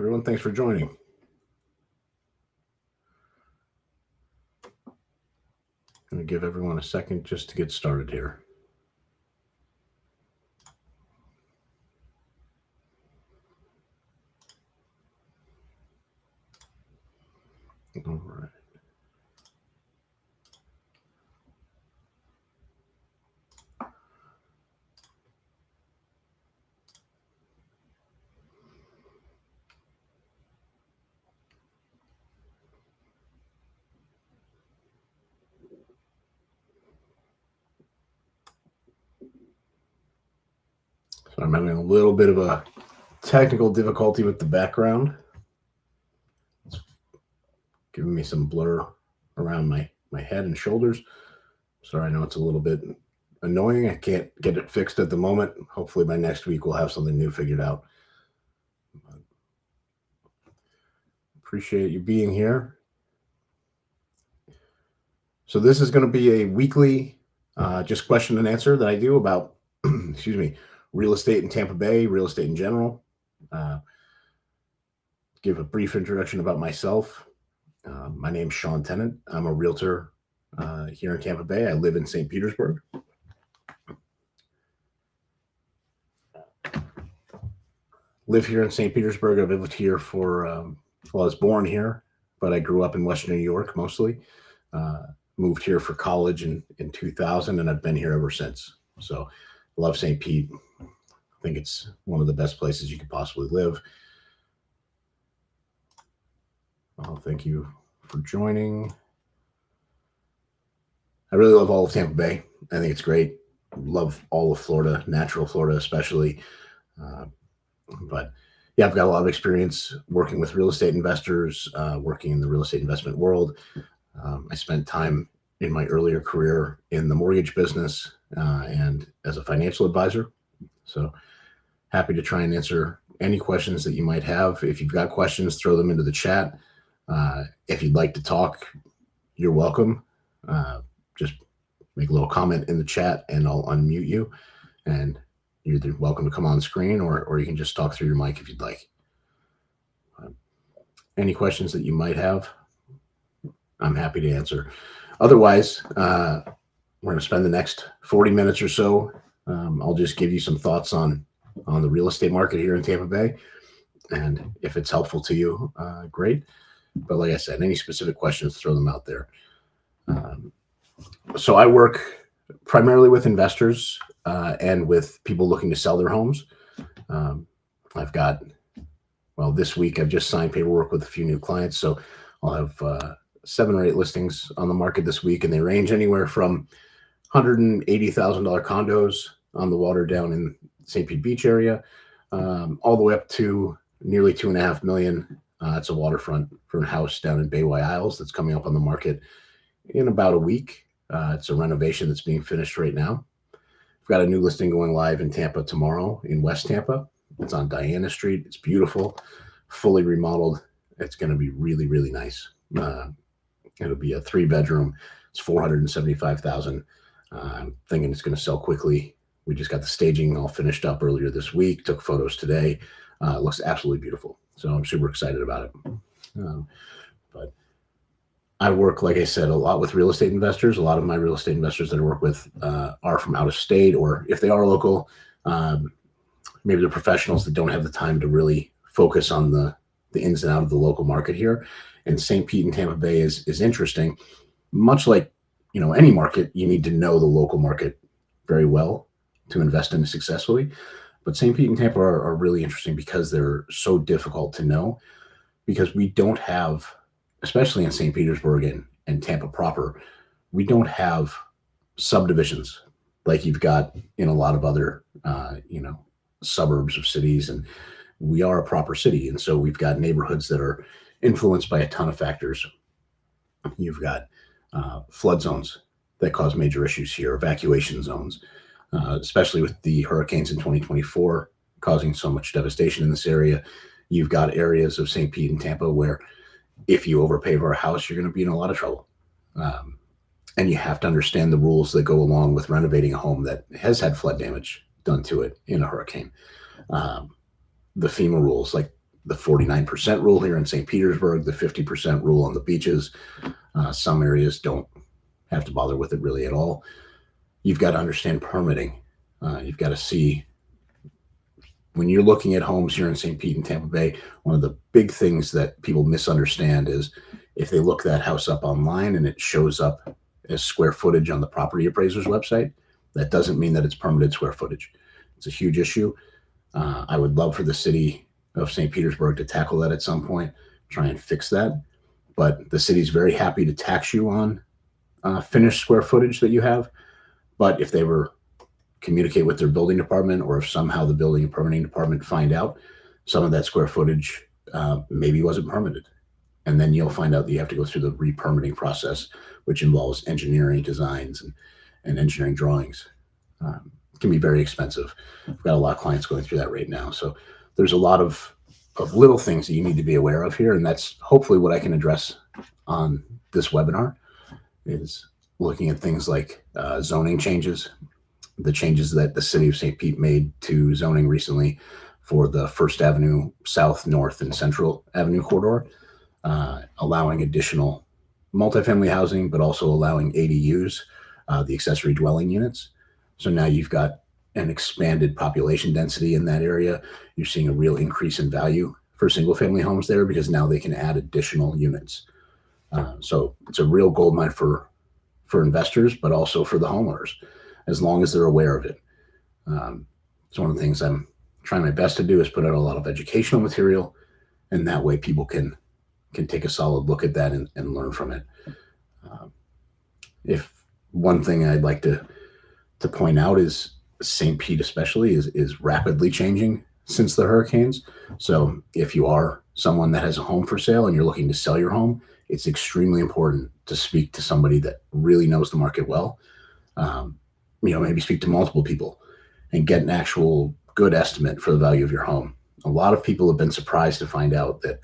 everyone. Thanks for joining. I'm going to give everyone a second just to get started here. All right. So I'm having a little bit of a technical difficulty with the background. It's giving me some blur around my head and shoulders. Sorry, I know it's a little bit annoying. I can't get it fixed at the moment. Hopefully by next week we'll have something new figured out. But appreciate you being here. So this is going to be a weekly just question and answer that I do about, excuse me, real estate in Tampa Bay, real estate in general. Give a brief introduction about myself. My name's Sean Tennant. I'm a realtor here in Tampa Bay. I live in St. Petersburg. Live here in St. Petersburg. I've lived here for, well, I was born here, but I grew up in Western New York mostly. Moved here for college in 2000, and I've been here ever since. So love St. Pete. I think it's one of the best places you could possibly live. Oh, thank you for joining. I really love all of Tampa Bay. I think it's great. Love all of Florida, natural Florida especially. But yeah, I've got a lot of experience working with real estate investors, working in the real estate investment world. I spent time in my earlier career in the mortgage business and as a financial advisor. So happy to try and answer any questions that you might have. If you've got questions, throw them into the chat. If you'd like to talk, you're welcome. Just make a little comment in the chat and I'll unmute you. And you're either welcome to come on screen or you can just talk through your mic if you'd like. Any questions that you might have, I'm happy to answer. Otherwise, we're going to spend the next 40 minutes or so. I'll just give you some thoughts on the real estate market here in Tampa Bay. And if it's helpful to you, great. But like I said, any specific questions, throw them out there. So I work primarily with investors and with people looking to sell their homes. I've got, well, this week I've just signed paperwork with a few new clients. So I'll have 7 or 8 listings on the market this week, and they range anywhere from $180,000 condos on the water down in St. Pete Beach area, all the way up to nearly $2.5 million. It's a waterfront for a house down in Bayway Isles that's coming up on the market in about a week. It's a renovation that's being finished right now. We've got a new listing going live in Tampa tomorrow in West Tampa. It's on Diana Street. It's beautiful, fully remodeled. It's going to be really, really nice. It'll be a 3-bedroom. It's $475,000. I'm thinking it's going to sell quickly. We just got the staging all finished up earlier this week. Took photos today. It looks absolutely beautiful. So I'm super excited about it. But I work, like I said, a lot with real estate investors. A lot of my real estate investors that I work with are from out of state, or if they are local, maybe they're professionals that don't have the time to really focus on the ins and outs of the local market here. And St. Pete and Tampa Bay is interesting. Much like, you know, any market, you need to know the local market very well to invest in it successfully. But St. Pete and Tampa are really interesting because they're so difficult to know, because we don't have, especially in St. Petersburg and Tampa proper, we don't have subdivisions like you've got in a lot of other, suburbs of cities. And we are a proper city. And so we've got neighborhoods that are influenced by a ton of factors. You've got flood zones that cause major issues here, evacuation zones, especially with the hurricanes in 2024 causing so much devastation in this area. You've got areas of St. Pete and Tampa where if you overpave a house, you're going to be in a lot of trouble. And you have to understand the rules that go along with renovating a home that has had flood damage done to it in a hurricane. The FEMA rules, like the 49% rule here in St. Petersburg, the 50% rule on the beaches. Some areas don't have to bother with it really at all. You've got to understand permitting. You've got to see, when you're looking at homes here in St. Pete and Tampa Bay, one of the big things that people misunderstand is if they look that house up online and it shows up as square footage on the property appraiser's website, that doesn't mean that it's permitted square footage. It's a huge issue. I would love for the city of St. Petersburg to tackle that at some point, try and fix that. But the city's very happy to tax you on finished square footage that you have. But if they were communicate with their building department, or if somehow the building and permitting department find out some of that square footage maybe wasn't permitted, and then you'll find out that you have to go through the re-permitting process, which involves engineering designs and engineering drawings. It can be very expensive. I've got a lot of clients going through that right now. So there's a lot of little things that you need to be aware of here, and that's hopefully what I can address on this webinar, is looking at things like zoning changes, the changes that the city of St. Pete made to zoning recently for the First Avenue South, North, and Central Avenue corridor, allowing additional multifamily housing, but also allowing ADUs, the accessory dwelling units. So now you've got an expanded population density in that area. You're seeing a real increase in value for single family homes there because now they can add additional units. So it's a real goldmine for investors, but also for the homeowners, as long as they're aware of it. It's one of the things I'm trying my best to do, is put out a lot of educational material, and that way people can take a solid look at that and learn from it. If one thing I'd like to point out is St. Pete especially is rapidly changing since the hurricanes. So if you are someone that has a home for sale and you're looking to sell your home, it's extremely important to speak to somebody that really knows the market well. Maybe speak to multiple people and get an actual good estimate for the value of your home. A lot of people have been surprised to find out that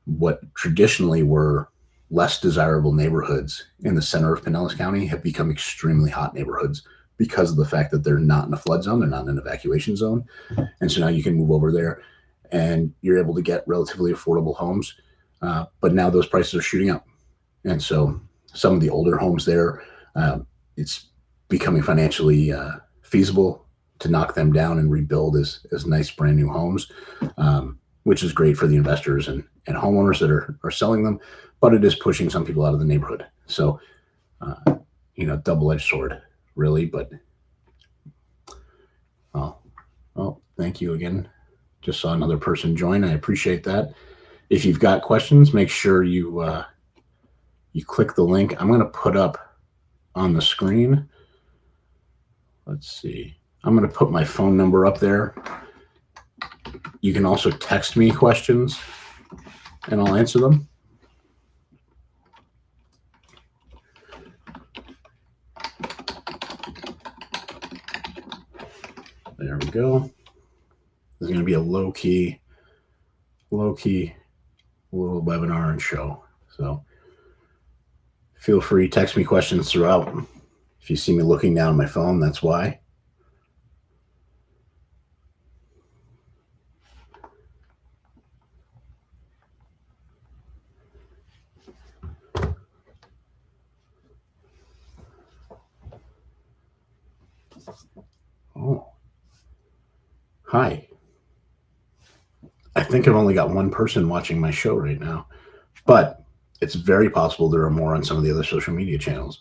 what traditionally were less desirable neighborhoods in the center of Pinellas County have become extremely hot neighborhoods because of the fact that they're not in a flood zone, they're not in an evacuation zone. And so now you can move over there and you're able to get relatively affordable homes. But now those prices are shooting up. And so some of the older homes there, it's becoming financially feasible to knock them down and rebuild as nice brand new homes, which is great for the investors and homeowners that are selling them, but it is pushing some people out of the neighborhood. So, double-edged sword, really. But, thank you again. Just saw another person join. I appreciate that. If you've got questions, make sure you click the link. I'm going to put up on the screen. Let's see. I'm going to put my phone number up there. You can also text me questions and I'll answer them. There we go. This is going to be a low-key little webinar and show. So feel free to text me questions throughout. If you see me looking down at my phone, that's why. Oh, hi. I think I've only got one person watching my show right now, but it's very possible there are more on some of the other social media channels.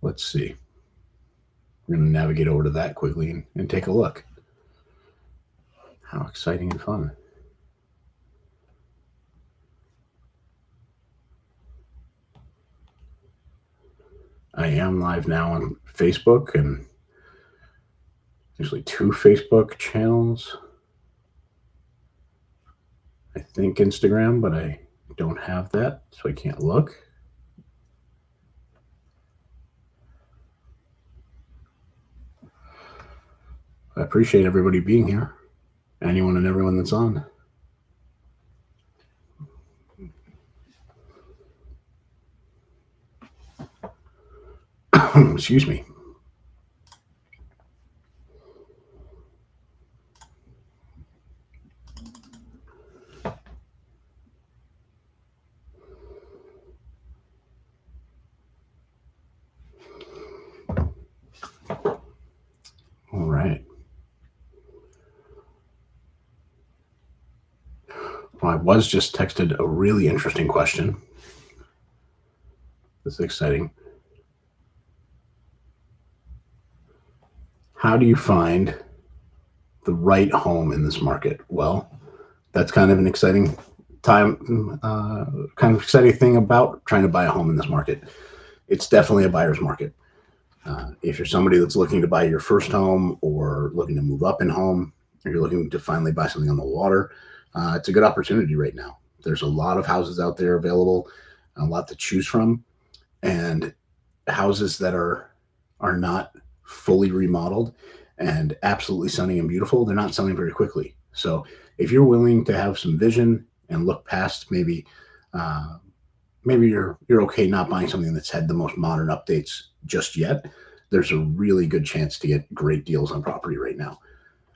Let's see. We're going to navigate over to that quickly and take a look. How exciting and fun. I am live now on Facebook, and usually 2 Facebook channels. I think Instagram, but I don't have that, so I can't look. I appreciate everybody being here. Anyone and everyone that's on. Excuse me. All right. Well, I was just texted a really interesting question. This is exciting. How do you find the right home in this market? Well, that's kind of an exciting kind of exciting thing about trying to buy a home in this market. It's definitely a buyer's market. If you're somebody that's looking to buy your first home or looking to move up in home, or you're looking to finally buy something on the water, it's a good opportunity right now. There's a lot of houses out there available, a lot to choose from, and houses that are not fully remodeled and absolutely stunning and beautiful, they're not selling very quickly. So if you're willing to have some vision and look past uh, maybe you're okay not buying something that's had the most modern updates just yet, there's a really good chance to get great deals on property right now.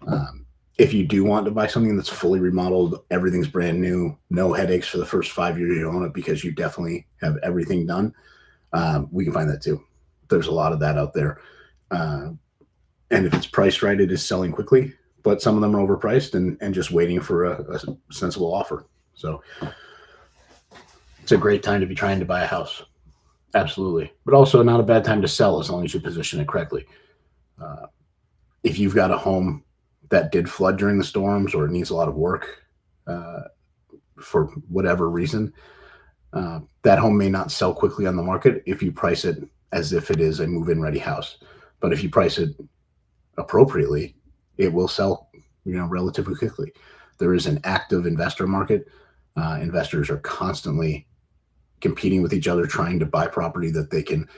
Um, if you do want to buy something that's fully remodeled, everything's brand new, no headaches for the first 5 years you own it because you definitely have everything done, we can find that too. There's a lot of that out there. Uh, and if it's priced right, it is selling quickly, but some of them are overpriced and just waiting for a sensible offer. So it's a great time to be trying to buy a house. Absolutely. But also not a bad time to sell as long as you position it correctly. Uh, if you've got a home that did flood during the storms or it needs a lot of work uh, for whatever reason, that home may not sell quickly on the market if you price it as if it is a move-in ready house. But if you price it appropriately, it will sell, relatively quickly. There is an active investor market. Investors are constantly competing with each other, trying to buy property that they can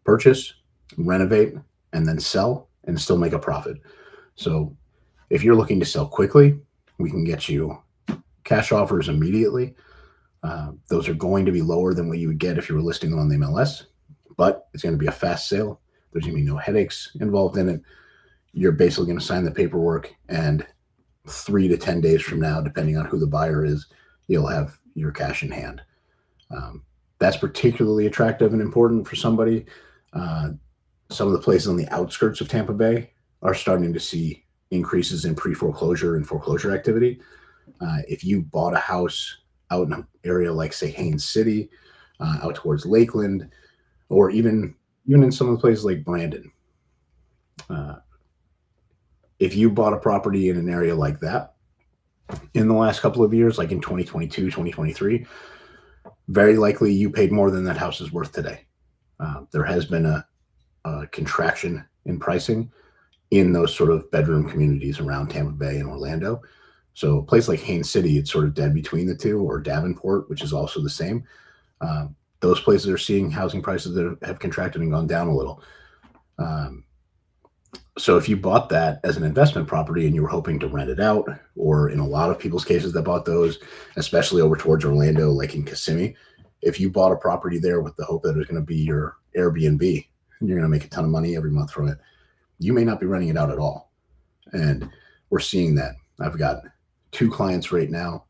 purchase, renovate, and then sell and still make a profit. So if you're looking to sell quickly, we can get you cash offers immediately. Those are going to be lower than what you would get if you were listing them on the MLS, but it's going to be a fast sale. There's going to be no headaches involved in it. You're basically going to sign the paperwork, and 3 to 10 days from now, depending on who the buyer is, you'll have your cash in hand. Um, that's particularly attractive and important for somebody. Uh, some of the places on the outskirts of Tampa Bay are starting to see increases in pre-foreclosure and foreclosure activity. If you bought a house out in an area like, say, Haines City, out towards Lakeland, or even in some of the places like Brandon, uh, if you bought a property in an area like that in the last couple of years, like in 2022, 2023, very likely you paid more than that house is worth today. There has been a contraction in pricing in those sort of bedroom communities around Tampa Bay and Orlando. So a place like Haines City, it's sort of dead between the two, or Davenport, which is also the same. Those places are seeing housing prices that have contracted and gone down a little. Um, so if you bought that as an investment property and you were hoping to rent it out, or in a lot of people's cases that bought those, especially over towards Orlando, like in Kissimmee, if you bought a property there with the hope that it was going to be your Airbnb and you're going to make a ton of money every month from it, you may not be renting it out at all. And we're seeing that. I've got 2 clients right now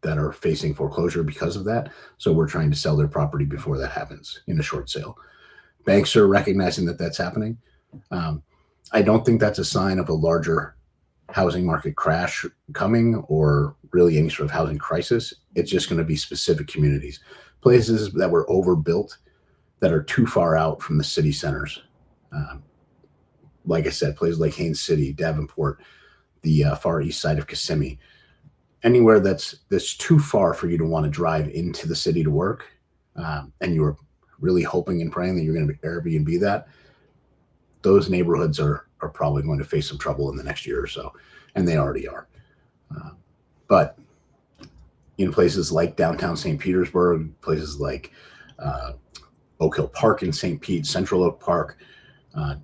that are facing foreclosure because of that. So we're trying to sell their property before that happens in a short sale. Banks are recognizing that that's happening. Um, I don't think that's a sign of a larger housing market crash coming, or really any sort of housing crisis. It's just going to be specific communities, places that were overbuilt that are too far out from the city centers. Um, like I said, places like Haines City, Davenport, the far east side of Kissimmee, anywhere that's too far for you to want to drive into the city to work, and you were really hoping and praying that you're going to Airbnb that, those neighborhoods are probably going to face some trouble in the next year or so, and they already are. Uh, but in places like downtown St. Petersburg, places like uh, Oak Hill Park in St. Pete, Central Oak Park,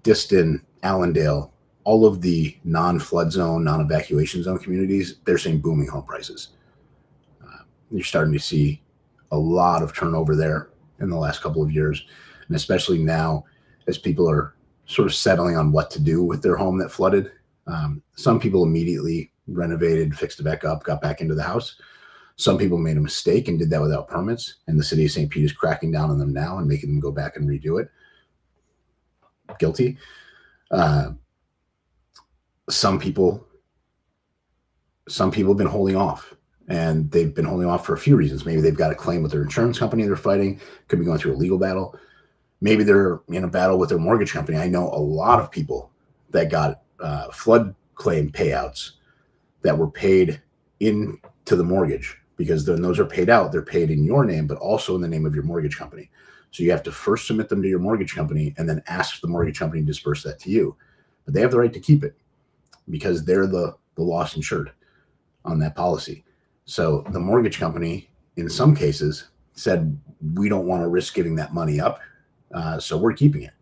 Diston, Allendale, all of the non-flood zone, non-evacuation zone communities, they're seeing booming home prices. You're starting to see a lot of turnover there in the last couple of years, and especially now as people are sort of settling on what to do with their home that flooded. Some people immediately renovated, fixed it back up, got back into the house. Some people made a mistake and did that without permits, and the city of St. Pete is cracking down on them now and making them go back and redo it. Guilty. Uh, some people have been holding off, and they've been holding off for a few reasons. Maybe they've got a claim with their insurance company they're fighting, could be going through a legal battle. Maybe they're in a battle with their mortgage company. I know a lot of people that got flood claim payouts that were paid into the mortgage, because then those are paid out. They're paid in your name, but also in the name of your mortgage company. So you have to first submit them to your mortgage company and then ask the mortgage company to disperse that to you. But they have the right to keep it because they're the loss insured on that policy. So the mortgage company, in some cases, said, we don't want to risk giving that money up, so we're keeping it.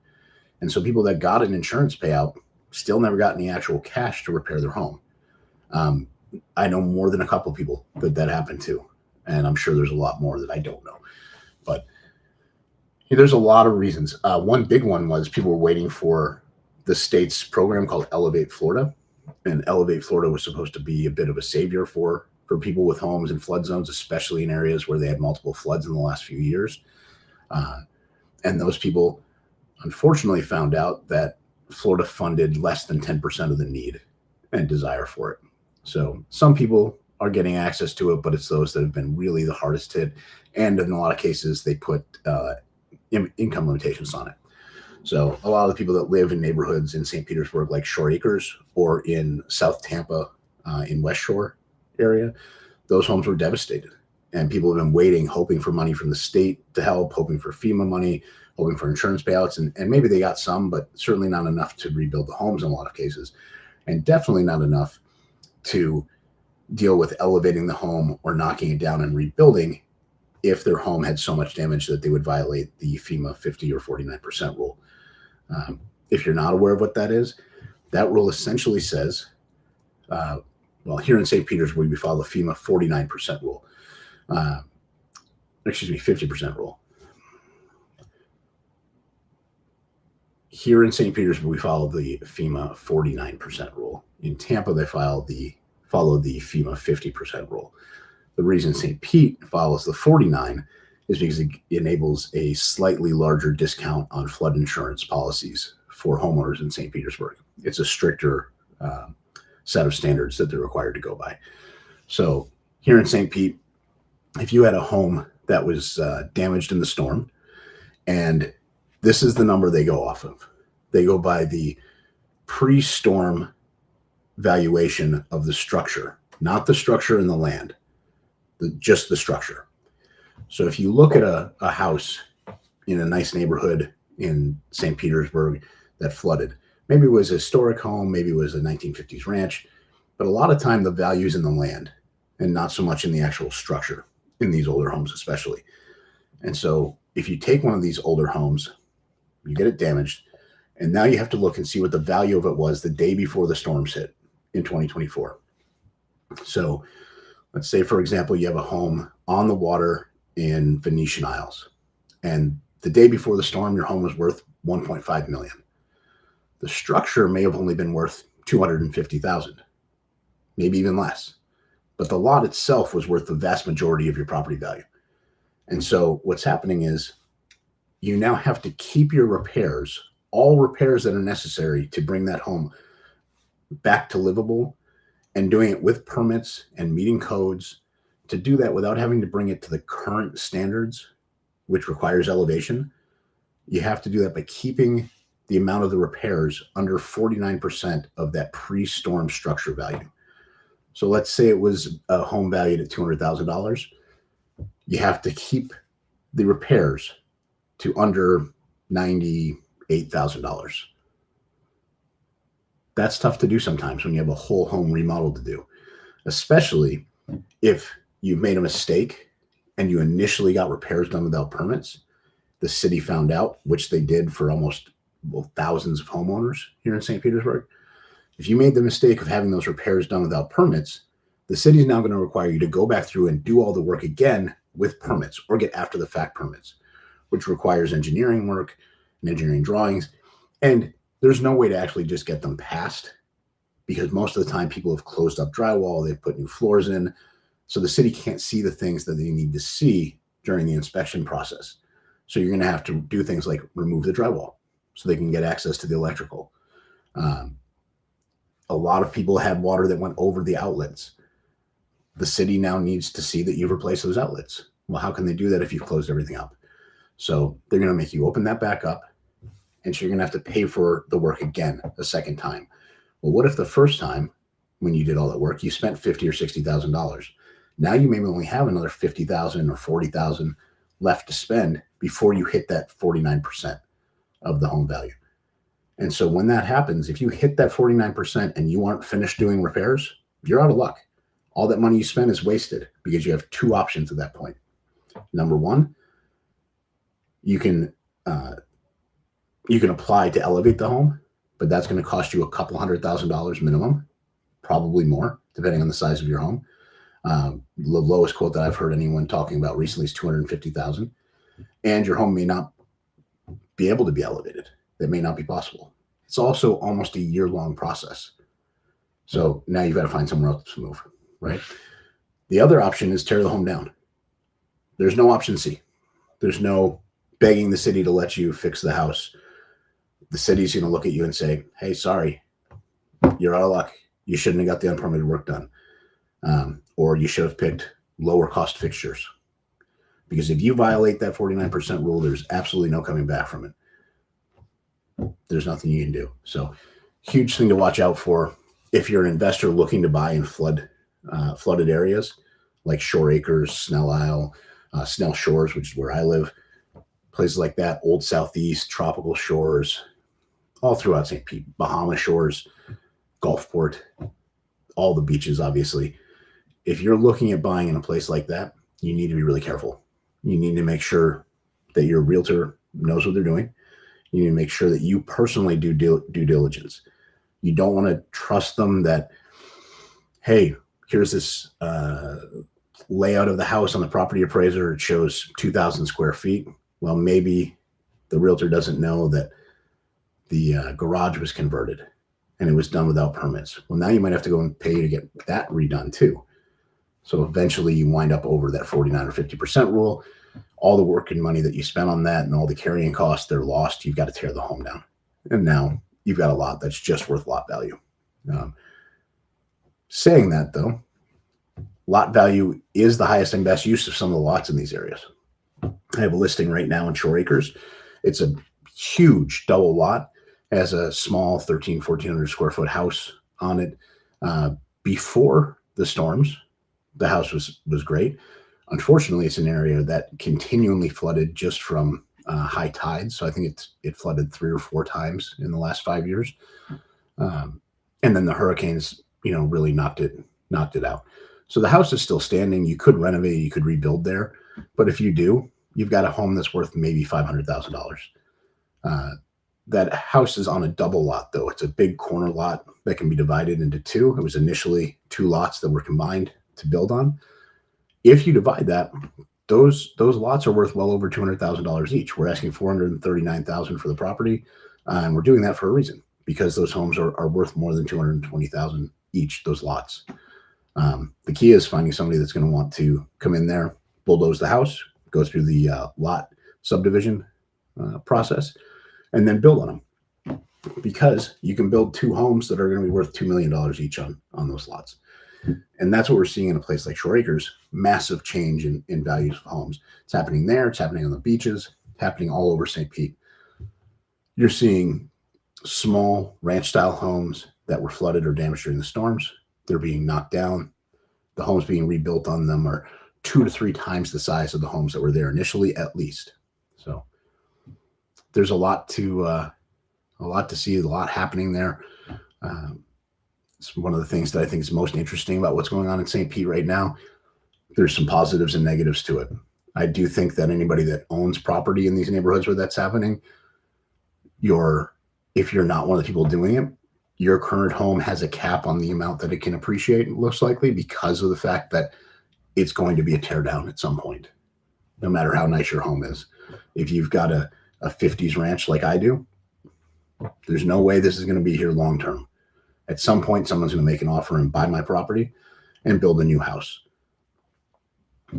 And so people that got an insurance payout still never got any actual cash to repair their home. I know more than a couple of people that happened to, and I'm sure there's a lot more that I don't know. But there's a lot of reasons. One big one was people were waiting for the state's program called Elevate Florida, and Elevate Florida was supposed to be a bit of a savior for people with homes in flood zones, especially in areas where they had multiple floods in the last few years. And those people unfortunately found out that Florida funded less than 10% of the need and desire for it. So some people are getting access to it, but it's those that have been really the hardest hit. And in a lot of cases, they put income limitations on it. So a lot of the people that live in neighborhoods in St. Petersburg, like Shore Acres, or in South Tampa, in West Shore area, those homes were devastated. And people have been waiting, hoping for money from the state to help, hoping for FEMA money, hoping for insurance payouts. And maybe they got some, but certainly not enough to rebuild the homes in a lot of cases. And definitely not enough to deal with elevating the home or knocking it down and rebuilding if their home had so much damage that they would violate the FEMA 50 or 49% rule. If you're not aware of what that is, that rule essentially says, well, here in St. Petersburg, we follow the FEMA 49% rule. 50% rule. Here in St. Petersburg, we follow the FEMA 49% rule. In Tampa, they follow the FEMA 50% rule. The reason St. Pete follows the 49 is because it enables a slightly larger discount on flood insurance policies for homeowners in St. Petersburg. It's a stricter set of standards that they're required to go by. So here in St. Pete, if you had a home that was damaged in the storm, and this is the number they go off of. They go by the pre-storm valuation of the structure, not the structure in the land, just the structure. So if you look at a house in a nice neighborhood in St. Petersburg that flooded, maybe it was a historic home, maybe it was a 1950s ranch, but a lot of time the value's in the land and not so much in the actual structure in these older homes especially. And so if you take one of these older homes, you get it damaged, and now you have to look and see what the value of it was the day before the storms hit in 2024. So let's say, for example, you have a home on the water in Venetian Isles, and the day before the storm, your home was worth $1.5 million. The structure may have only been worth $250,000, maybe even less, but the lot itself was worth the vast majority of your property value. And so what's happening is you now have to keep your repairs, all repairs that are necessary to bring that home back to livable, and doing it with permits and meeting codes. To do that without having to bring it to the current standards, which requires elevation, you have to do that by keeping the amount of the repairs under 49% of that pre-storm structure value. So let's say it was a home valued at $200,000. You have to keep the repairs to under $98,000. That's tough to do sometimes when you have a whole home remodel to do, especially if you've made a mistake and you initially got repairs done without permits. The city found out, which they did for almost thousands of homeowners here in St. Petersburg. If you made the mistake of having those repairs done without permits, the city is now going to require you to go back through and do all the work again with permits, or get after the fact permits, which requires engineering work and engineering drawings. And there's no way to actually just get them passed, because most of the time people have closed up drywall, they've put new floors in, so the city can't see the things that they need to see during the inspection process. So you're going to have to do things like remove the drywall so they can get access to the electrical. A lot of people had water that went over the outlets. The city now needs to see that you've replaced those outlets. Well, how can they do that if you've closed everything up? So they're going to make you open that back up, and so you're going to have to pay for the work again a second time. Well, what if the first time when you did all that work, you spent $50,000 or $60,000? Now you maybe only have another $50,000 or $40,000 left to spend before you hit that 49% of the home value. And so when that happens, if you hit that 49% and you aren't finished doing repairs, you're out of luck. All that money you spend is wasted because you have two options at that point. Number one, you can apply to elevate the home, but that's going to cost you a couple $100,000 minimum, probably more, depending on the size of your home. The lowest quote that I've heard anyone talking about recently is $250,000, and your home may not be able to be elevated. That may not be possible. It's also almost a year-long process. So now you've got to find somewhere else to move, right? The other option is tear the home down. There's no option C. There's no begging the city to let you fix the house. The city's going to look at you and say, hey, sorry, you're out of luck. You shouldn't have got the unpermitted work done. Or you should have picked lower cost fixtures. Because if you violate that 49% rule, there's absolutely no coming back from it. There's nothing you can do. So huge thing to watch out for if you're an investor looking to buy in flooded areas like Shore Acres, Snell Isle, Snell Shores, which is where I live, places like that, Old Southeast, Tropical Shores, all throughout St. Pete, Bahama Shores, Gulfport, all the beaches, obviously. If you're looking at buying in a place like that, you need to be really careful. You need to make sure that your realtor knows what they're doing. You need to make sure that you personally do due diligence. You don't want to trust them that, hey, here's this layout of the house on the property appraiser. It shows 2,000 square feet. Well, maybe the realtor doesn't know that the garage was converted and it was done without permits. Well, now you might have to go and pay to get that redone too. So eventually you wind up over that 49 or 50% rule. All the work and money that you spent on that and all the carrying costs, they're lost. You've got to tear the home down. And now you've got a lot that's just worth lot value. Saying that though, lot value is the highest and best use of some of the lots in these areas. I have a listing right now in Shore Acres. It's a huge double lot. It has a small 1,400 square foot house on it. Before the storms, the house was great. Unfortunately, it's an area that continually flooded just from high tides. So I think it flooded 3 or 4 times in the last 5 years. And then the hurricanes, really knocked it out. So the house is still standing. You could renovate, you could rebuild there. But if you do, you've got a home that's worth maybe $500,000. That house is on a double lot, though. It's a big corner lot that can be divided into 2. It was initially 2 lots that were combined to build on. If you divide that, those lots are worth well over $200,000 each. We're asking $439,000 for the property, and we're doing that for a reason, because those homes are worth more than $220,000 each. Those lots. The key is finding somebody that's going to want to come in there, bulldoze the house, go through the lot subdivision process, and then build on them. Because you can build 2 homes that are going to be worth $2 million each on those lots. And that's what we're seeing in a place like Shore Acres. Massive change in values of homes. It's happening there. It's happening on the beaches. It's happening all over St. Pete. You're seeing small ranch-style homes that were flooded or damaged during the storms. They're being knocked down. The homes being rebuilt on them are 2 to 3 times the size of the homes that were there initially, at least. So there's a lot to see, a lot happening there. It's one of the things that I think is most interesting about what's going on in St. Pete right now. There's some positives and negatives to it. I do think that anybody that owns property in these neighborhoods where that's happening, if you're not one of the people doing it, your current home has a cap on the amount that it can appreciate, most likely, because of the fact that it's going to be a tear down at some point, no matter how nice your home is. If you've got a 50s ranch like I do, there's no way this is going to be here long term. At some point, someone's going to make an offer and buy my property and build a new house.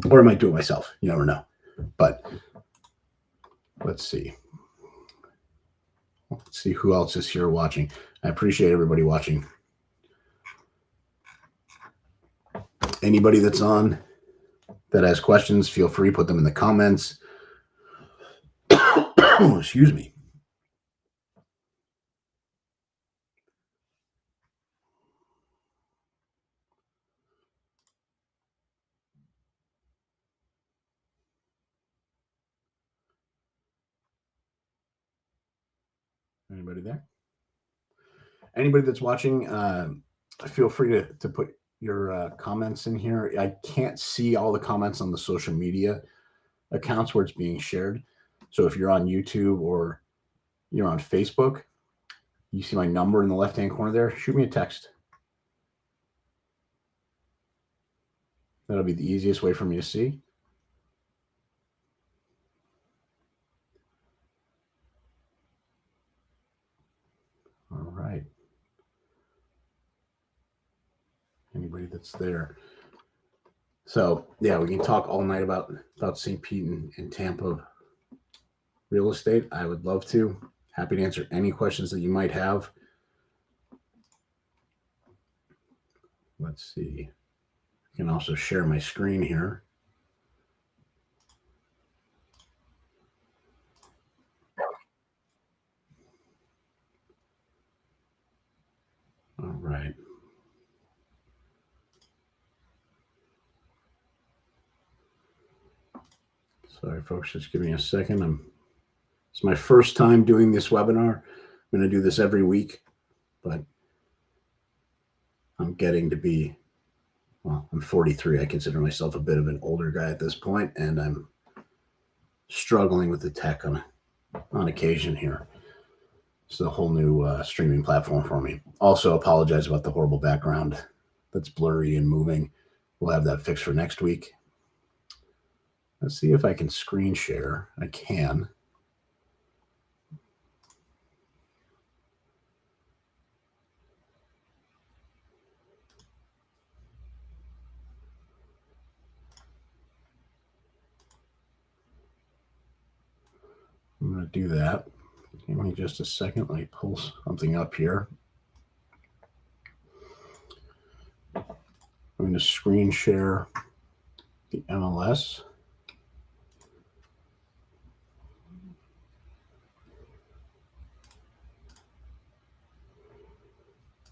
Or I might do it myself. You never know. But let's see. Let's see who else is here watching. I appreciate everybody watching. Anybody that's on that has questions, feel free, put them in the comments. Excuse me. Anybody there? Anybody that's watching, feel free to put your comments in here. I can't see all the comments on the social media accounts where it's being shared. So if you're on YouTube or you're on Facebook, you see my number in the left-hand corner there, shoot me a text. That'll be the easiest way for me to see. All right. Anybody that's there. So yeah, we can talk all night about St. Pete and Tampa real estate. I would love to. Happy to answer any questions that you might have. Let's see. I can also share my screen here. All right. Sorry, folks, just give me a second. It's my first time doing this webinar. I'm going to do this every week, but I'm getting to be, well, I'm 43. I consider myself a bit of an older guy at this point, and I'm struggling with the tech on occasion here. It's a whole new streaming platform for me. Also, apologize about the horrible background that's blurry and moving. We'll have that fixed for next week. Let's see if I can screen share. I can. I'm going to do that. Give me just a second. Let me pull something up here. I'm going to screen share the MLS.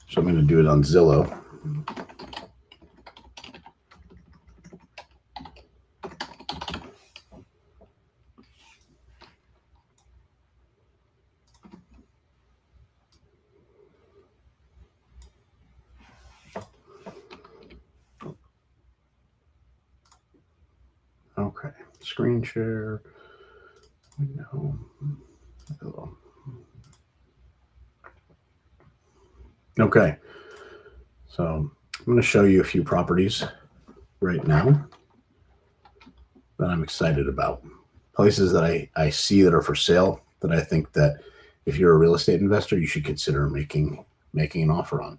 So I'm going to do it on Zillow. Okay, screen share. No. Okay, so I'm going to show you a few properties right now that I'm excited about. Places that I see that are for sale that I think that if you're a real estate investor, you should consider making an offer on.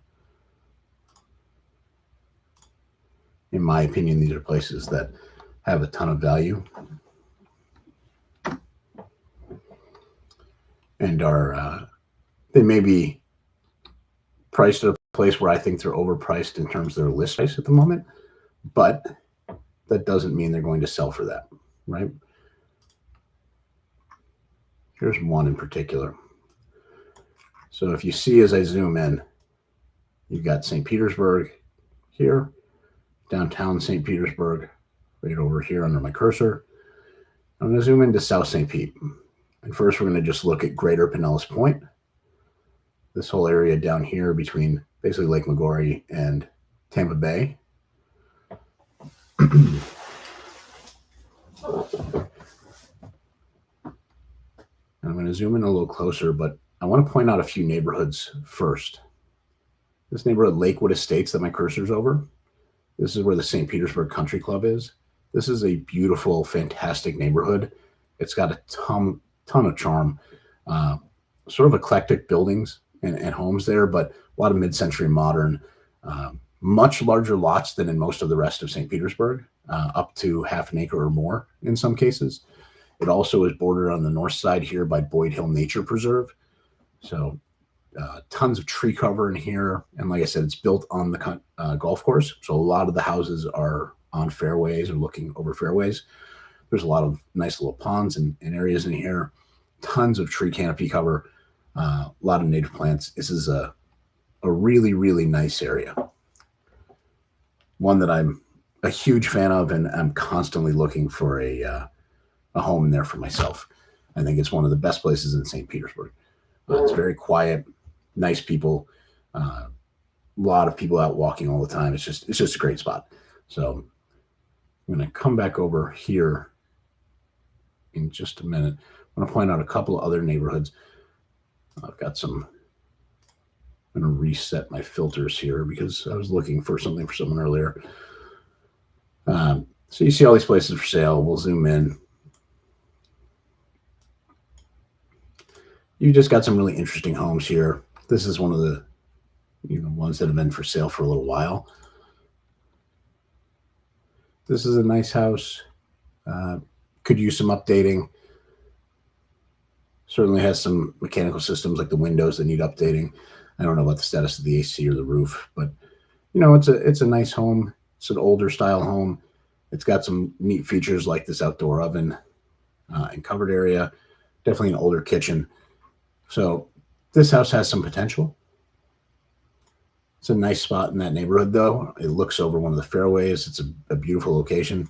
In my opinion, these are places that have a ton of value and are they may be priced at a place where I think they're overpriced in terms of their list price at the moment, but that doesn't mean they're going to sell for that, right? Here's one in particular. So if you see as I zoom in, you've got St. Petersburg here, downtown St. Petersburg, right over here under my cursor. I'm going to zoom into South St. Pete. And first, we're going to just look at Greater Pinellas Point. This whole area down here between basically Lake Maggiore and Tampa Bay. I'm going to zoom in a little closer, but I want to point out a few neighborhoods first. This neighborhood, Lakewood Estates, that my cursor's over. This is where the St. Petersburg Country Club is. This is a beautiful, fantastic neighborhood. It's got a ton of charm. Sort of eclectic buildings and homes there, but a lot of mid-century modern, much larger lots than in most of the rest of St. Petersburg, up to half an acre or more in some cases. It also is bordered on the north side here by Boyd Hill Nature Preserve. So Tons of tree cover in here. And like I said, it's built on the golf course. So a lot of the houses are on fairways or looking over fairways. There's a lot of nice little ponds and areas in here. Tons of tree canopy cover. A lot of native plants. This is a really, really nice area. One that I'm a huge fan of, and I'm constantly looking for a home in there for myself. I think it's one of the best places in St. Petersburg. It's very quiet, nice people, a lot of people out walking all the time. It's just a great spot. So I'm going to come back over here in just a minute. I'm going to point out a couple of other neighborhoods. I've got some. I'm going to reset my filters here because I was looking for something for someone earlier. So you see all these places for sale. We'll zoom in. You just got some really interesting homes here. This is one of the ones that have been for sale for a little while. This is a nice house. Could use some updating. Certainly has some mechanical systems like the windows that need updating. I don't know about the status of the AC or the roof, but it's a nice home. It's an older style home. It's got some neat features like this outdoor oven and covered area. Definitely an older kitchen. So this house has some potential. It's a nice spot in that neighborhood, though. It looks over one of the fairways. It's a beautiful location.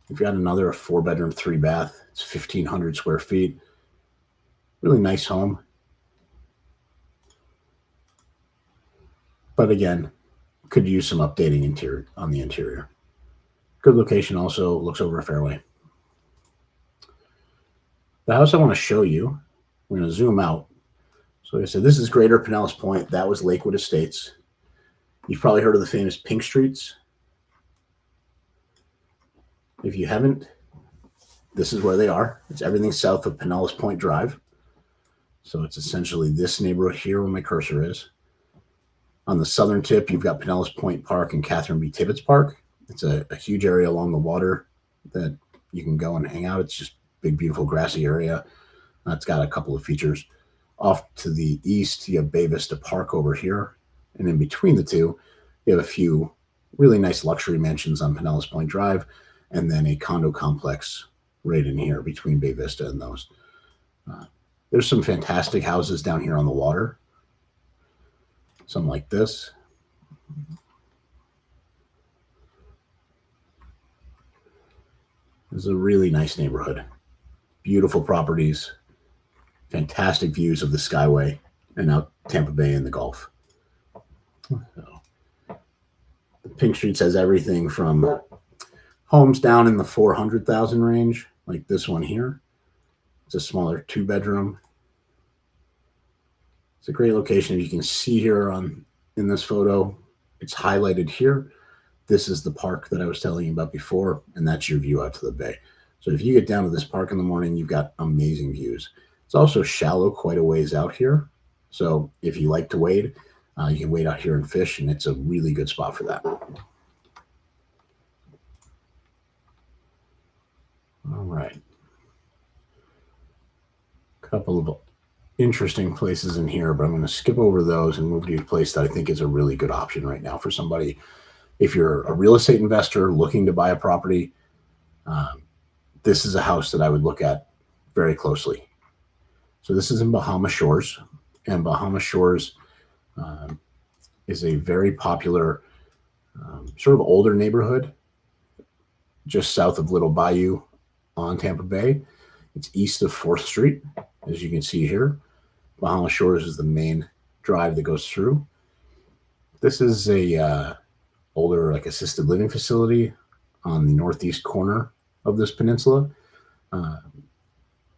We've got another 4-bedroom, 3-bath. It's 1,500 square feet. Really nice home. But again, could use some updating on the interior. Good location also, looks over a fairway. The house I want to show you, we're going to zoom out. So like I said, this is Greater Pinellas Point. That was Lakewood Estates. You've probably heard of the famous Pink Streets. If you haven't, this is where they are. It's everything south of Pinellas Point Drive. So it's essentially this neighborhood here where my cursor is. On the southern tip, you've got Pinellas Point Park and Catherine B. Tibbetts Park. It's a huge area along the water that you can go and hang out. It's just big, beautiful, grassy area. It's got a couple of features. Off to the east, you have Bay Vista Park over here. And in between the two, you have a few really nice luxury mansions on Pinellas Point Drive, and then a condo complex right in here between Bay Vista and those. There's some fantastic houses down here on the water. Some like this. This is a really nice neighborhood. Beautiful properties, fantastic views of the Skyway and out Tampa Bay and the Gulf. So, the Pink Streets has everything from homes down in the 400,000 range, like this one here. It's a smaller 2-bedroom. It's a great location. You can see here in this photo, it's highlighted here. This is the park that I was telling you about before, and that's your view out to the bay. So if you get down to this park in the morning, you've got amazing views. It's also shallow quite a ways out here. So if you like to wade, you can wade out here and fish, and it's a really good spot for that. All right. A couple of interesting places in here, but I'm going to skip over those and move to a place that I think is a really good option right now for somebody. If you're a real estate investor looking to buy a property, this is a house that I would look at very closely. So this is in Bahama Shores, and Bahama Shores is a very popular sort of older neighborhood just south of Little Bayou on Tampa Bay. It's east of 4th Street, as you can see here. Bahama Shores is the main drive that goes through. This is a older assisted living facility on the northeast corner of this peninsula.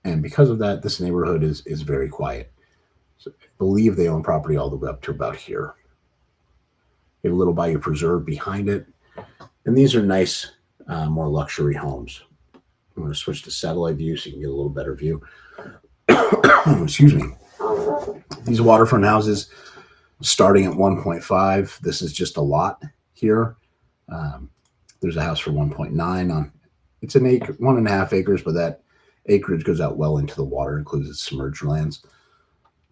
And because of that, this neighborhood is very quiet. So I believe they own property all the way up to about here. They have a Little Bayou Preserve behind it. And these are nice, more luxury homes. I'm going to switch to satellite view so you can get a little better view. Excuse me. These waterfront houses starting at 1.5. This is just a lot here. There's a house for 1.9 on. It's an acre, 1.5 acres, but that acreage goes out well into the water, includes its submerged lands.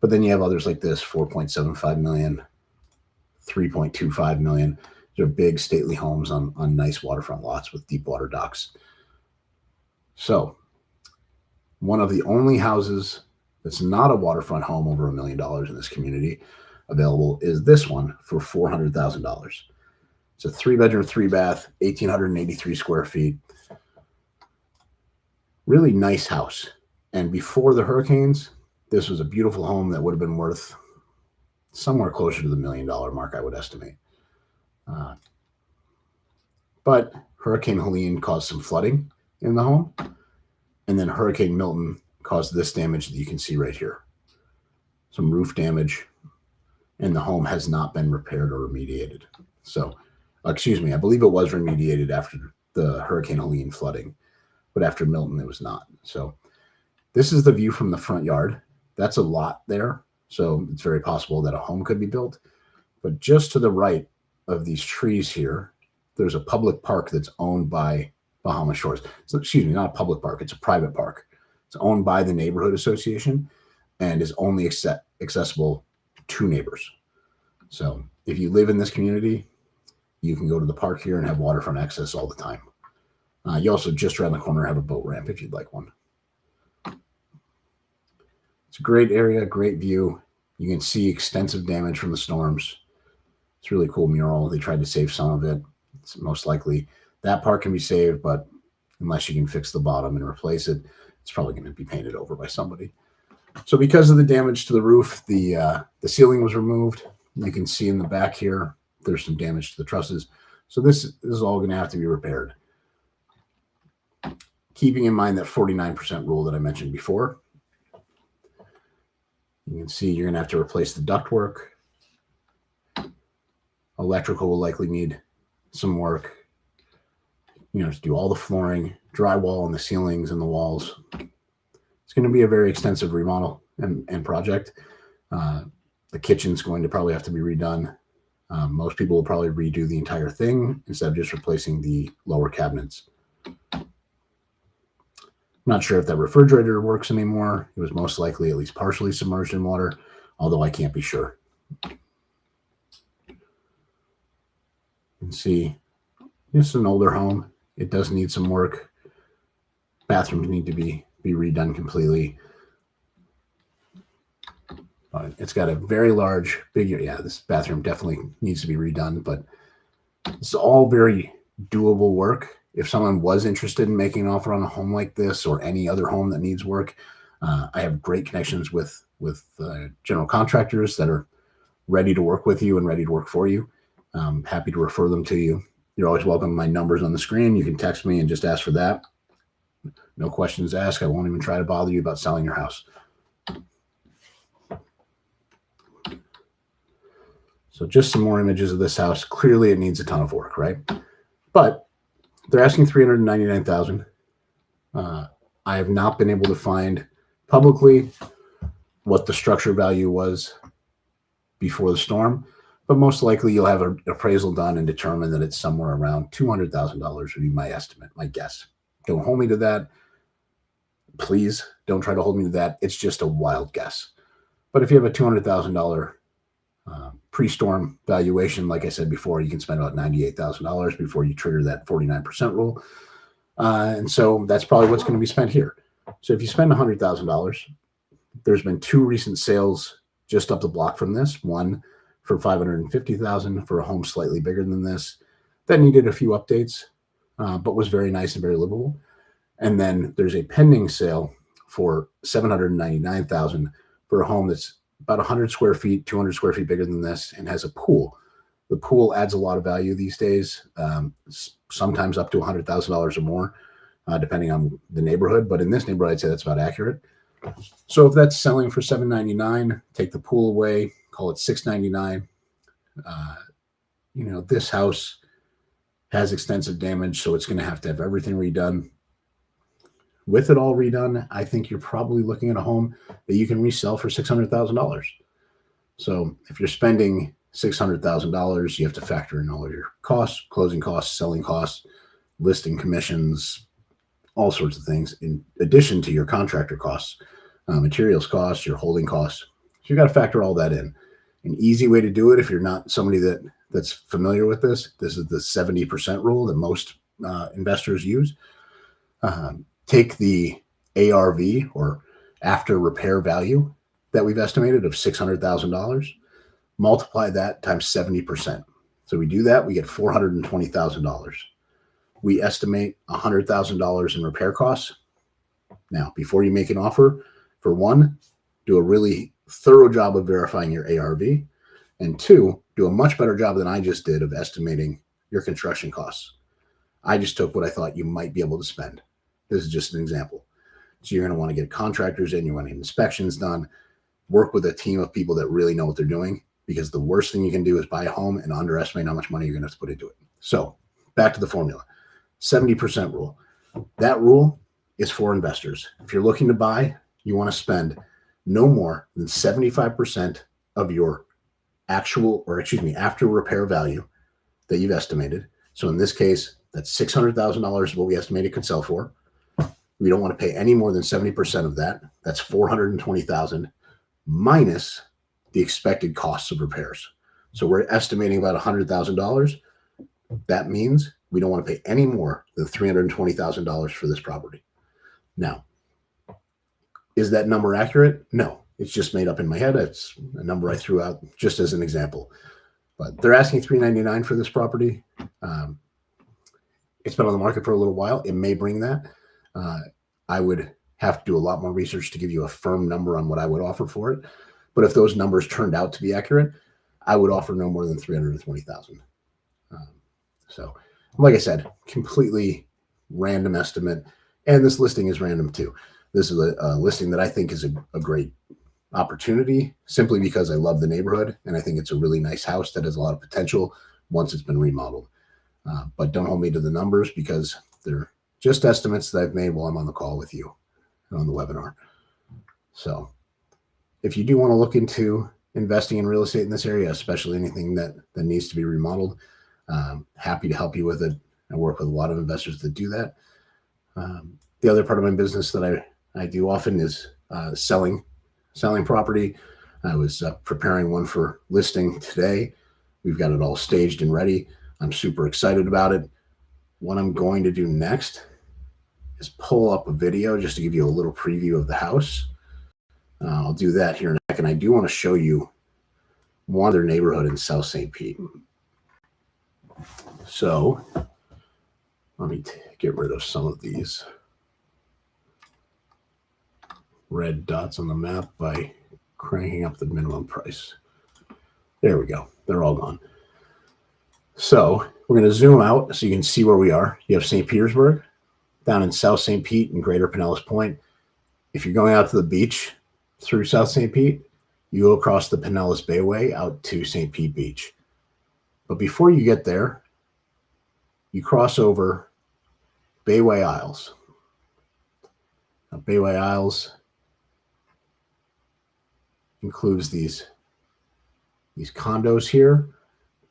But then you have others like this, 4.75 million, 3.25 million. They're big stately homes on nice waterfront lots with deep water docks. So one of the only houses that's not a waterfront home over $1 million in this community available is this one for $400,000. It's a 3-bedroom, 3-bath, 1,883 square feet. Really nice house. And before the hurricanes, this was a beautiful home that would have been worth somewhere closer to the $1 million mark, I would estimate. But Hurricane Helene caused some flooding in the home. And then Hurricane Milton caused this damage that you can see right here. Some roof damage, and the home has not been repaired or remediated. So, excuse me, I believe it was remediated after the Hurricane Helene flooding, but after Milton, it was not. So this is the view from the front yard. That's a lot there. So it's very possible that a home could be built. But just to the right of these trees here, there's a public park that's owned by Bahama Shores. So, excuse me, not a public park. It's a private park. It's owned by the neighborhood association and is only accessible to neighbors. So if you live in this community, you can go to the park here and have waterfront access all the time. You also just around the corner have a boat ramp if you'd like one. It's a great area, great view. You can see extensive damage from the storms. It's a really cool mural. They tried to save some of it. It's most likely that part can be saved, but unless you can fix the bottom and replace it, it's probably going to be painted over by somebody. So because of the damage to the roof, the ceiling was removed. You can see in the back here, there's some damage to the trusses. So this is all going to have to be repaired. Keeping in mind that 49% rule that I mentioned before. You can see you're going to have to replace the ductwork. Electrical will likely need some work. You know, to do all the flooring, drywall on the ceilings and the walls. It's going to be a very extensive remodel and project. The kitchen's going to probably have to be redone. Most people will probably redo the entire thing instead of just replacing the lower cabinets. I'm not sure if that refrigerator works anymore. It was most likely at least partially submerged in water, although I can't be sure. You can see this is an older home. It does need some work. Bathrooms need to be redone completely. It's got a very large, big, yeah, this bathroom definitely needs to be redone, but it's all very doable work. If someone was interested in making an offer on a home like this or any other home that needs work, I have great connections with general contractors that are ready to work with you and ready to work for you. I'm happy to refer them to you. You're always welcome. My number's on the screen. You can text me and just ask for that. No questions asked. I won't even try to bother you about selling your house. So just some more images of this house. Clearly, it needs a ton of work, right? But they're asking $399,000. I have not been able to find publicly what the structure value was before the storm, but most likely you'll have an appraisal done and determine that it's somewhere around $200,000 would be my estimate, my guess. Don't hold me to that. Please don't try to hold me to that. It's just a wild guess. But if you have a $200,000 pre-storm valuation, like I said before, you can spend about $98,000 before you trigger that 49% rule. And so that's probably what's going to be spent here. So if you spend $100,000, there's been 2 recent sales just up the block from this. One for $550,000 for a home slightly bigger than this that needed a few updates, but was very nice and very livable. And then there's a pending sale for $799,000 for a home that's about 100 square feet, 200 square feet bigger than this, and has a pool. The pool adds a lot of value these days, sometimes up to $100,000 or more, depending on the neighborhood. But in this neighborhood, I'd say that's about accurate. So if that's selling for $799,000, take the pool away, call it $699,000. You know, this house has extensive damage, so it's going to have everything redone. With it all redone, I think you're probably looking at a home that you can resell for $600,000. So if you're spending $600,000, you have to factor in all of your costs, closing costs, selling costs, listing commissions, all sorts of things, in addition to your contractor costs, materials costs, your holding costs. you've got to factor all that in. An easy way to do it, if you're not somebody that's familiar with this is the 70% rule that most investors use. Take the ARV, or after repair value, that we've estimated of $600,000, multiply that times 70%. So we do that, we get $420,000. We estimate $100,000 in repair costs. Now, before you make an offer, for one, do a really thorough job of verifying your ARV, and two, do a much better job than I just did of estimating your construction costs. I just took what I thought you might be able to spend. This is just an example. So you're going to want to get contractors in, you want to get inspections done, work with a team of people that really know what they're doing, because the worst thing you can do is buy a home and underestimate how much money you're going to have to put into it. So back to the formula, 70% rule. That rule is for investors. If you're looking to buy, you want to spend no more than 75% of your after repair value that you've estimated. So in this case, that's $600,000 is what we estimate it could sell for. We don't want to pay any more than 70% of that. That's $420,000 minus the expected costs of repairs. So we're estimating about $100,000. That means we don't want to pay any more than $320,000 for this property. Now, is that number accurate? No, it's just made up in my head. It's a number I threw out just as an example. But they're asking $399,000 for this property. It's been on the market for a little while. It may bring that. I would have to do a lot more research to give you a firm number on what I would offer for it. But if those numbers turned out to be accurate, I would offer no more than $320,000. So, like I said, completely random estimate. And this listing is random too. This is a listing that I think is a great opportunity, simply because I love the neighborhood and I think it's a really nice house that has a lot of potential once it's been remodeled. But don't hold me to the numbers, because they're just estimates that I've made while I'm on the call with you and on the webinar. So if you do want to look into investing in real estate in this area, especially anything that needs to be remodeled, happy to help you with it. I work with a lot of investors that do that. The other part of my business that I do often is selling property. I was preparing one for listing today. We've got it all staged and ready. I'm super excited about it. What I'm going to do next is pull up a video just to give you a little preview of the house. I'll do that here in a second. I do want to show you one other neighborhood in South St. Pete. So let me get rid of some of these red dots on the map by cranking up the minimum price. There we go. They're all gone. So we're going to zoom out so you can see where we are. You have St. Petersburg down in South St. Pete and Greater Pinellas Point. If you're going out to the beach through South St. Pete, you go across the Pinellas Bayway out to St. Pete Beach. But before you get there, you cross over Bayway Isles. Now, Bayway Isles includes these condos here.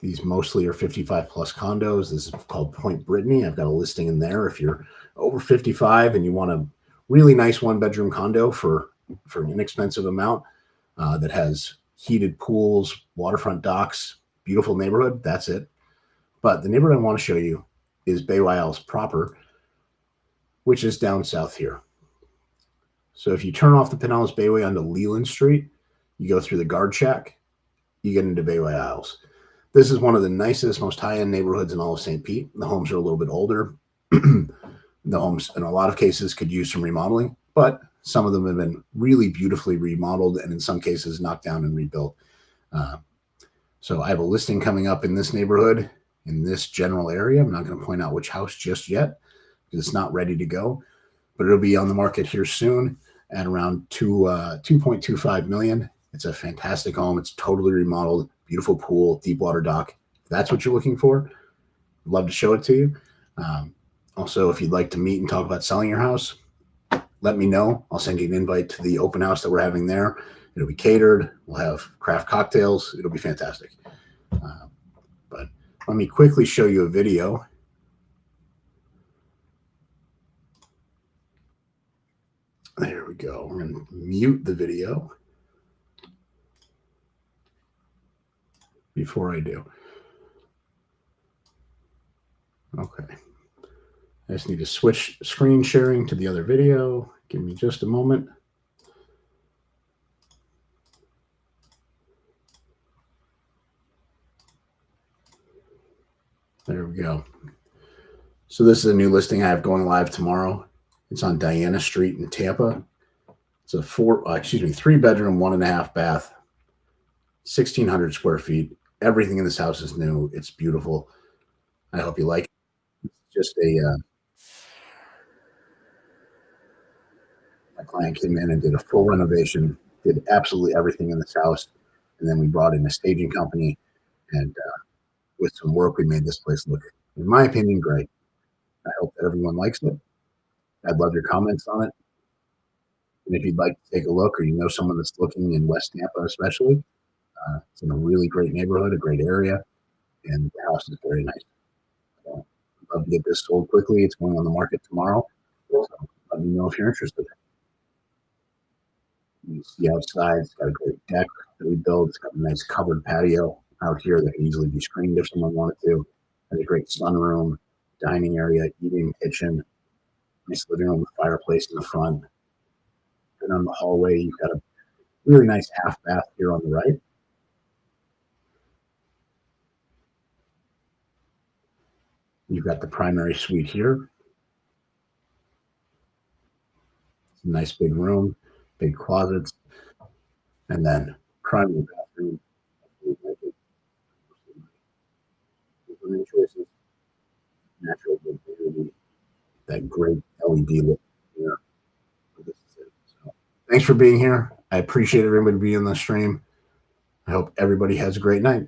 These mostly are 55 plus condos. This is called Point Brittany. I've got a listing in there. If you're over 55 and you want a really nice one-bedroom condo for an inexpensive amount that has heated pools, waterfront docks, beautiful neighborhood, that's it. But the neighborhood I want to show you is Bayway Isles proper, which is down south here. So if you turn off the Pinellas Bayway onto Leland Street, you go through the guard shack, you get into Bayway Isles. This is one of the nicest, most high-end neighborhoods in all of St. Pete. The homes are a little bit older. The homes, in a lot of cases, could use some remodeling, but some of them have been really beautifully remodeled and in some cases knocked down and rebuilt. So I have a listing coming up in this neighborhood, in this general area. I'm not going to point out which house just yet because it's not ready to go, but it'll be on the market here soon at around $2.25 million. It's a fantastic home. It's totally remodeled, beautiful pool, deep water dock. If that's what you're looking for, I'd love to show it to you. Also, if you'd like to meet and talk about selling your house, let me know. I'll send you an invite to the open house that we're having there. It'll be catered. We'll have craft cocktails. It'll be fantastic. But let me quickly show you a video. There we go. We're going to mute the video. before I do. Okay. I just need to switch screen sharing to the other video. Give me just a moment. There we go. So this is a new listing I have going live tomorrow. It's on Diana Street in Tampa. It's a 3-bedroom, 1.5 bath, 1,600 square feet. Everything in this house is new. It's beautiful. I hope you like it. It's just my client came in and did a full renovation, did absolutely everything in this house. And then we brought in a staging company, and with some work, we made this place look, in my opinion, great. I hope that everyone likes it. I'd love your comments on it. And if you'd like to take a look, or you know someone that's looking in West Tampa especially, it's in a really great neighborhood, a great area, and the house is very nice. So I'd love to get this sold quickly. It's going on the market tomorrow. So let me know if you're interested. You see outside, it's got a great deck that we built. It's got a nice covered patio out here that can easily be screened if someone wanted to. Has a great sunroom, dining area, eating kitchen, nice living room with fireplace in the front. And on the hallway, you've got a really nice half bath here on the right. You've got the primary suite here. It's a nice big room, big closets, and then primary bathroom. Choices, natural wood, that great LED look here. So, thanks for being here. I appreciate everybody being on the stream. I hope everybody has a great night.